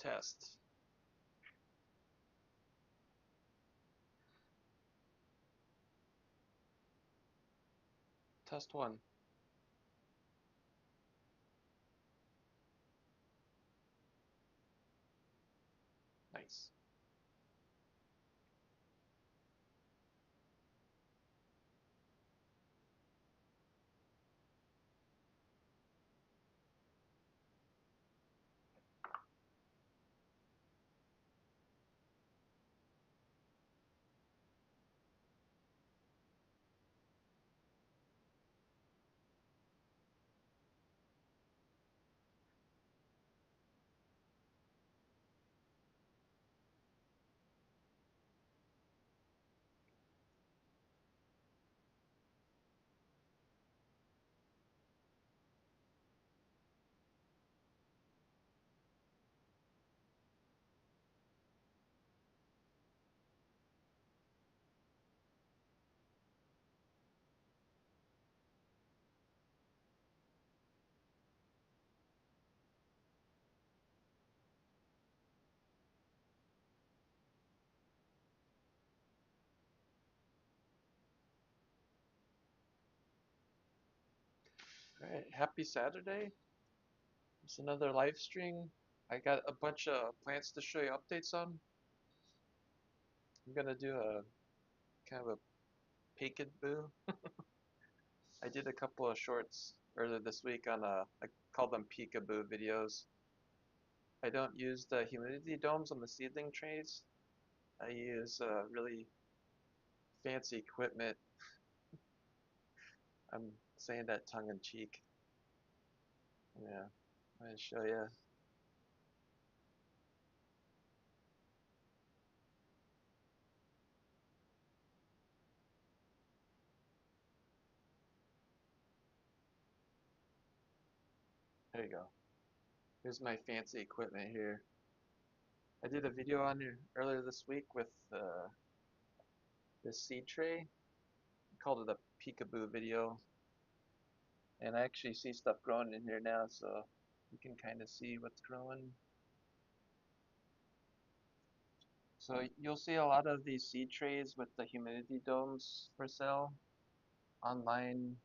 Test. Test one. Nice. All right. Happy Saturday. It's another live stream. I got a bunch of plants to show you updates on. I'm gonna do a kind of a peekaboo. I did a couple of shorts earlier this week on I call them peekaboo videos. I don't use the humidity domes on the seedling trays. I use really fancy equipment. I'm saying that tongue in cheek. Yeah, I'm gonna show you. There you go. Here's my fancy equipment here. I did a video on here earlier this week with this seed tray. I called it a peekaboo video, and I actually see stuff growing in here now, so you can kind of see what's growing. So you'll see a lot of these seed trays with the humidity domes for sale online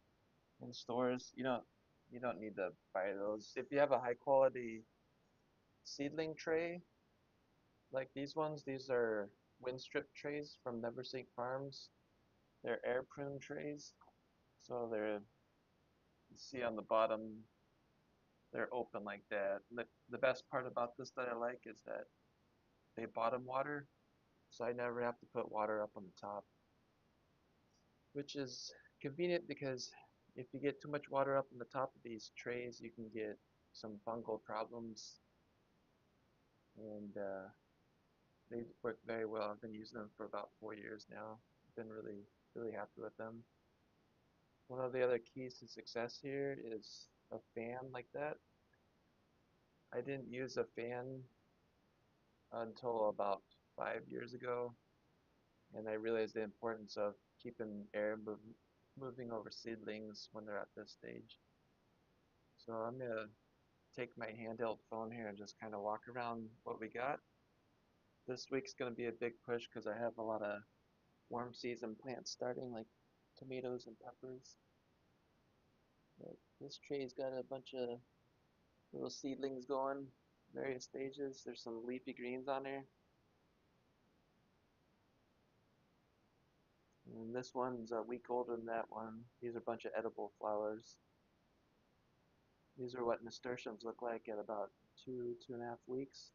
in stores. You don't need to buy those. If you have a high quality seedling tray like these ones, these are wind strip trays from Never Sink Farms. They're air prune trays, so you see on the bottom they're open like that. The best part about this that I like is that they bottom water, so I never have to put water up on the top, which is convenient because if you get too much water up on the top of these trays, you can get some fungal problems, and they work very well. I've been using them for about 4 years now. I've been really, really happy with them. One of the other keys to success here is a fan like that. I didn't use a fan until about 5 years ago, and I realized the importance of keeping moving over seedlings when they're at this stage. So I'm gonna take my handheld phone here and just kind of walk around what we got. This week's gonna be a big push because I have a lot of warm season plants starting, like tomatoes and peppers. But this tray's got a bunch of little seedlings going, various stages. There's some leafy greens on there. And this one's a week older than that one. These are a bunch of edible flowers. These are what nasturtiums look like at about 2.5 weeks.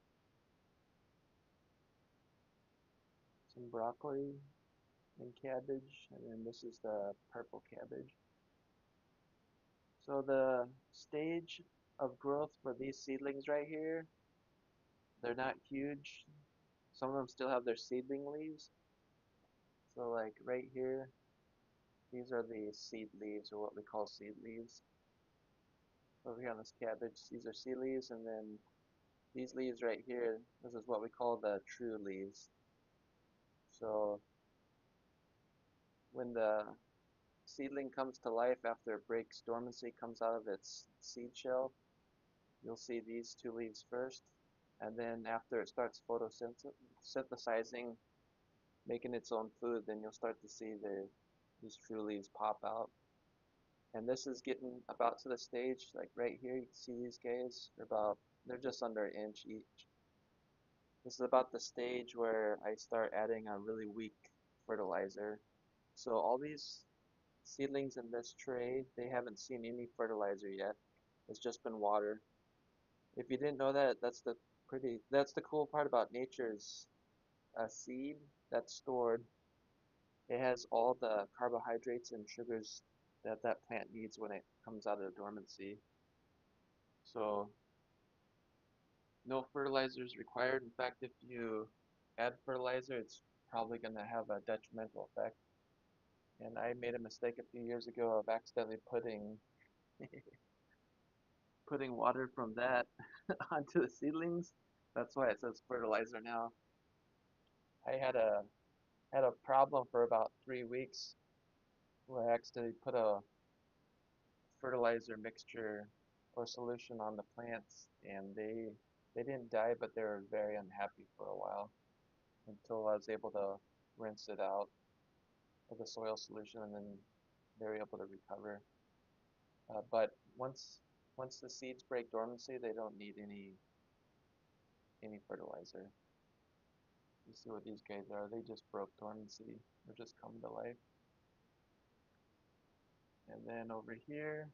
Some broccoli and cabbage, and then this is the purple cabbage. So the stage of growth for these seedlings right here, they're not huge. Some of them still have their seedling leaves. So like right here, these are the seed leaves, or what we call seed leaves. Over here on this cabbage, these are seed leaves, and then these leaves right here, this is what we call the true leaves. So when the seedling comes to life after it breaks dormancy, comes out of its seed shell, you'll see these two leaves first, And then after it starts photosynthesizing, making its own food, then you'll start to see these true leaves pop out. And this is getting about to the stage, like right here, you can see these guys, they're just under an inch each. This is about the stage where I start adding a really weak fertilizer. So all these seedlings in this tray, they haven't seen any fertilizer yet. It's just been water. If you didn't know that, that's the cool part about nature's a seed that's stored. It has all the carbohydrates and sugars that that plant needs when it comes out of dormancy. So no fertilizer is required. In fact, if you add fertilizer, it's probably going to have a detrimental effect. And I made a mistake a few years ago of accidentally putting water from that onto the seedlings. That's why it says fertilizer now. I had a problem for about 3 weeks where I accidentally put a fertilizer mixture or solution on the plants, and they didn't die, but they were very unhappy for a while until I was able to rinse it out with a soil solution, and then they were able to recover. But once the seeds break dormancy, they don't need any fertilizer. You see what these guys are? They just broke dormancy. They're just coming to life. And then over here,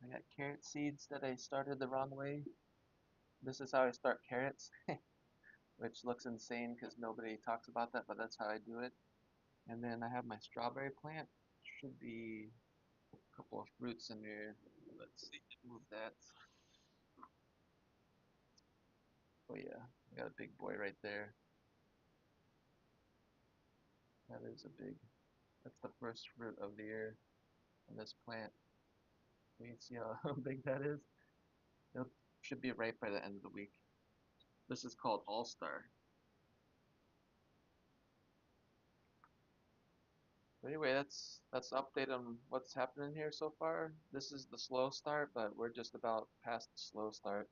I got carrot seeds that I started the wrong way. This is how I start carrots, which looks insane because nobody talks about that, but that's how I do it. And then I have my strawberry plant. Should be a couple of fruits in there. Let's see, move that. Oh yeah, I got a big boy right there. That is a big, that's the first fruit of the year on this plant. You can see how big that is. It should be ripe by the end of the week. This is called All Star. But anyway, that's the update on what's happening here so far. This is the slow start, but we're just about past the slow start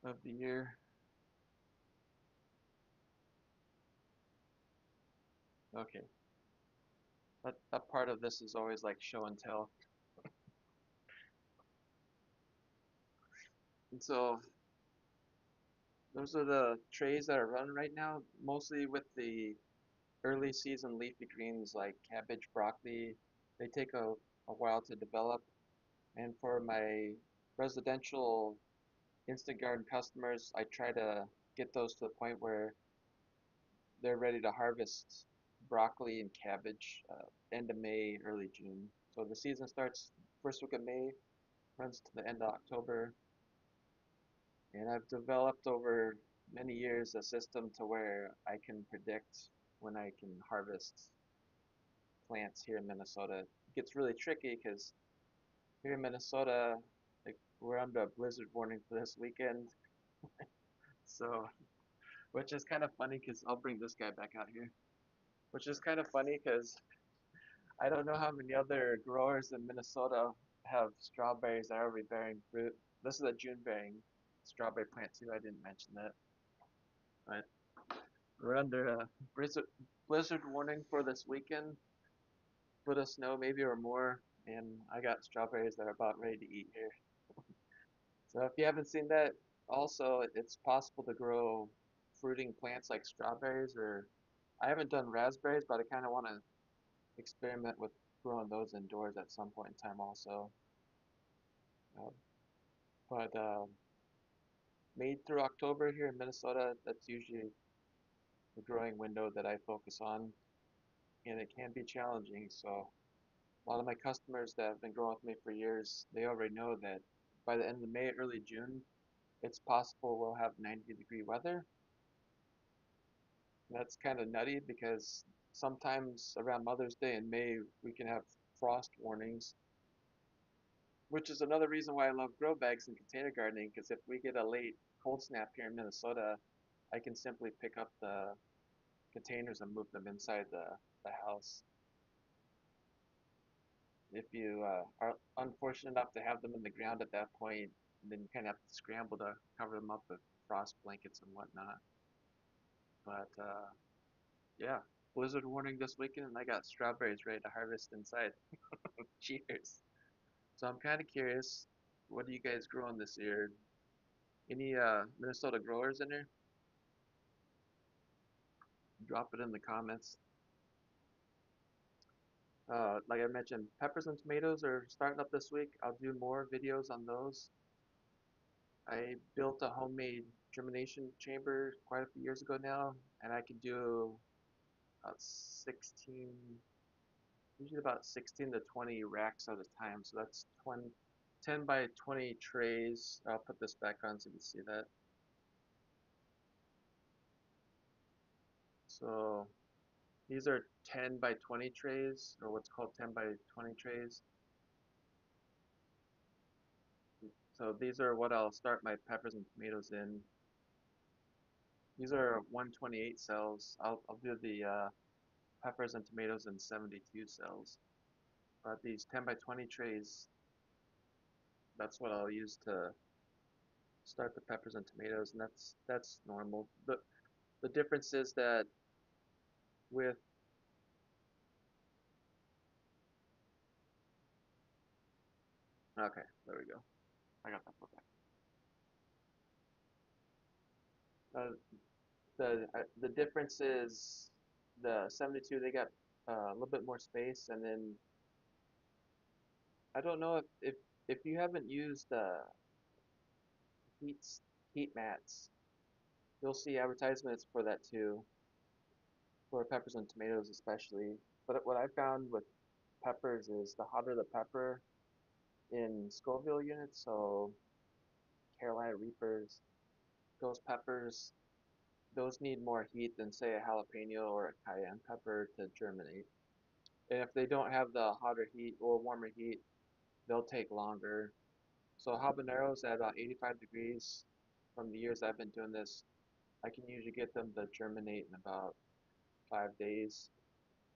of the year. Okay, that part of this is always like show and tell. And so those are the trays that are run right now, mostly with the early season leafy greens like cabbage, broccoli. They take a while to develop. And for my residential instant garden customers, I try to get those to the point where they're ready to harvest broccoli and cabbage end of May, early June. So the season starts first week of May, runs to the end of October, and I've developed over many years a system to where I can predict when I can harvest plants here in Minnesota. It gets really tricky because here in Minnesota, like we're under a blizzard warning for this weekend, so which is kind of funny because I'll bring this guy back out here. Which is kind of funny because I don't know how many other growers in Minnesota have strawberries that are already bearing fruit. This is a June bearing strawberry plant too. I didn't mention that, but we're under a blizzard warning for this weekend. Foot of snow maybe or more, and I got strawberries that are about ready to eat here. So if you haven't seen that, also it's possible to grow fruiting plants like strawberries, or I haven't done raspberries, but I kind of want to experiment with growing those indoors at some point in time also. Uh, but May through October here in Minnesota, that's usually the growing window that I focus on, and it can be challenging. So a lot of my customers that have been growing with me for years, they already know that by the end of May, early June, it's possible we'll have 90-degree weather. That's kind of nutty because sometimes around Mother's Day in May, we can have frost warnings, which is another reason why I love grow bags and container gardening, because if we get a late cold snap here in Minnesota, I can simply pick up the containers and move them inside the house. If you are unfortunate enough to have them in the ground at that point, and then you kind of have to scramble to cover them up with frost blankets and whatnot. But yeah, blizzard warning this weekend, and I got strawberries ready to harvest inside. Cheers. So I'm kind of curious, what are you guys growing this year? Any Minnesota growers in there? Drop it in the comments. Like I mentioned, peppers and tomatoes are starting up this week. I'll do more videos on those. I built a homemade germination chamber quite a few years ago now, and I can do about 16, usually about 16 to 20 racks at a time. So that's 20, 10 by 20 trays. I'll put this back on so you can see that. So these are 10 by 20 trays, or what's called 10 by 20 trays. So these are what I'll start my peppers and tomatoes in. These are 128 cells. I'll do the peppers and tomatoes in 72 cells. But these 10 by 20 trays, that's what I'll use to start the peppers and tomatoes, and that's normal. The difference is that with okay, there we go. I got that put back. The difference is the 72 they got a little bit more space, and then I don't know if you haven't used heat heat mats, you'll see advertisements for that too, for peppers and tomatoes especially. But what I found with peppers is the hotter the pepper in Scoville units, so Carolina Reapers, those peppers, those need more heat than say a jalapeno or a cayenne pepper to germinate. And if they don't have the hotter heat or warmer heat, they'll take longer. So habaneros at about 85 degrees, from the years I've been doing this, I can usually get them to germinate in about 5 days.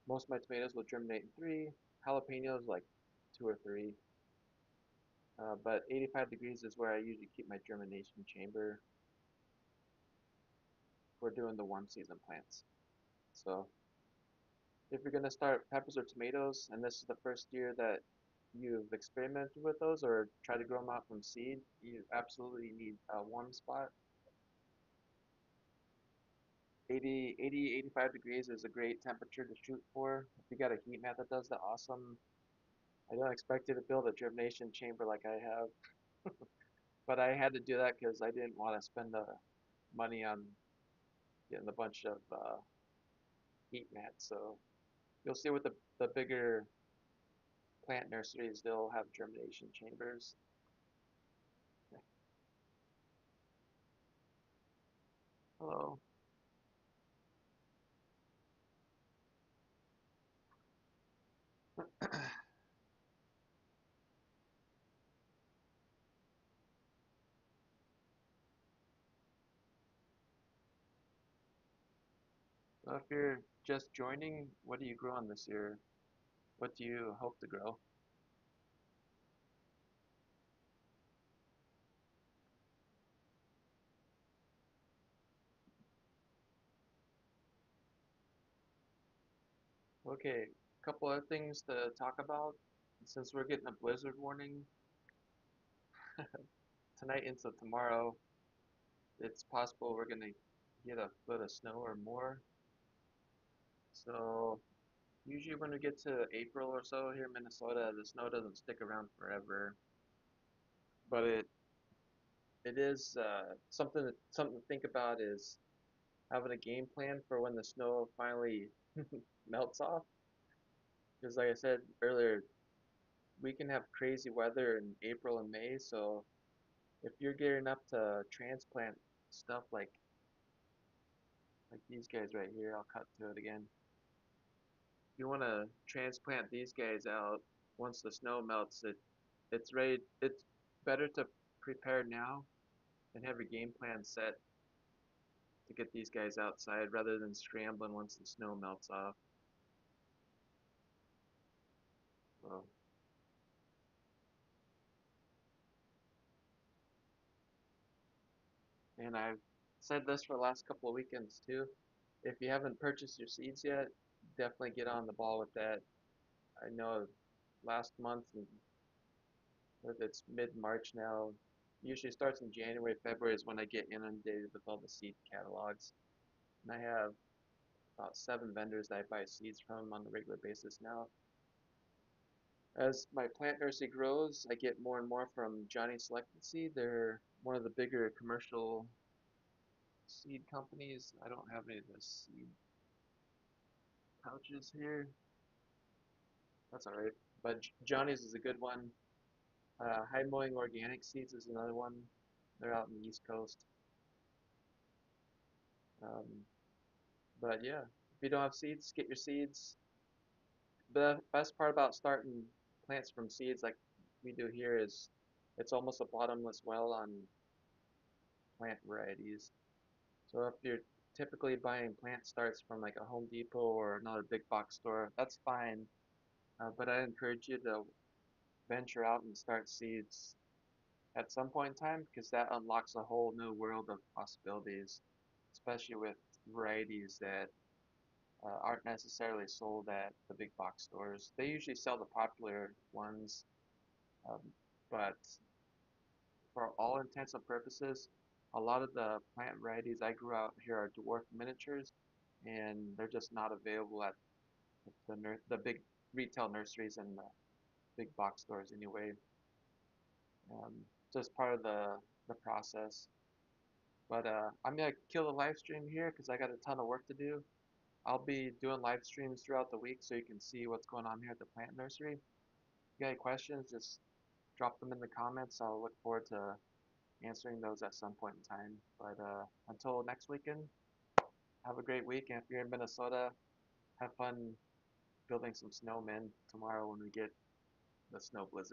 Most of my tomatoes will germinate in 3, jalapenos like 2 or 3. But 85 degrees is where I usually keep my germination chamber for doing the warm season plants. So if you're gonna start peppers or tomatoes, and this is the first year that you've experimented with those or try to grow them out from seed, you absolutely need a warm spot. 85 degrees is a great temperature to shoot for. If you got a heat mat that does that, awesome. I don't expect you to build a germination chamber like I have, but I had to do that because I didn't want to spend the money on getting a bunch of heat mats. So you'll see with the bigger plant nurseries, they'll have germination chambers. Hello. So if you're just joining, what are you growing this year? What do you hope to grow? Okay, a couple other things to talk about. Since we're getting a blizzard warning tonight into tomorrow, it's possible we're gonna get a foot of snow or more. So usually when we get to April or so here in Minnesota, the snow doesn't stick around forever. But it is something to think about is having a game plan for when the snow finally melts off. Because like I said earlier, we can have crazy weather in April and May. So if you're gearing up to transplant stuff like these guys right here, I'll cut to it again. If you want to transplant these guys out once the snow melts, it's ready. It's better to prepare now and have your game plan set to get these guys outside rather than scrambling once the snow melts off. So and I've said this for the last couple of weekends too. If you haven't purchased your seeds yet, definitely get on the ball with that. I know last month, and it's mid-March now, usually starts in January, February is when I get inundated with all the seed catalogs. And I have about 7 vendors that I buy seeds from on a regular basis now. As my plant nursery grows, I get more and more from Johnny Selected Seed. They're one of the bigger commercial seed companies. I don't have any of the seed pouches here. That's all right. But Johnny's is a good one. High Mowing Organic Seeds is another one. They're out in the East Coast. Um, but yeah, if you don't have seeds, get your seeds. The best part about starting plants from seeds like we do here is it's almost a bottomless well on plant varieties. So if you're typically buying plant starts from like a Home Depot or another big box store, that's fine. But I encourage you to venture out and start seeds at some point in time because that unlocks a whole new world of possibilities, especially with varieties that aren't necessarily sold at the big box stores. They usually sell the popular ones, um, but for all intents and purposes, a lot of the plant varieties I grew out here are dwarf miniatures, and they're just not available at the big retail nurseries and the big box stores anyway. Um, just part of the process. But I'm gonna kill the live stream here because I got a ton of work to do. I'll be doing live streams throughout the week so you can see what's going on here at the plant nursery. If you got any questions, just drop them in the comments. I'll look forward to answering those at some point in time. But until next weekend, have a great week. And if you're in Minnesota, have fun building some snowmen tomorrow when we get the snow blizzard.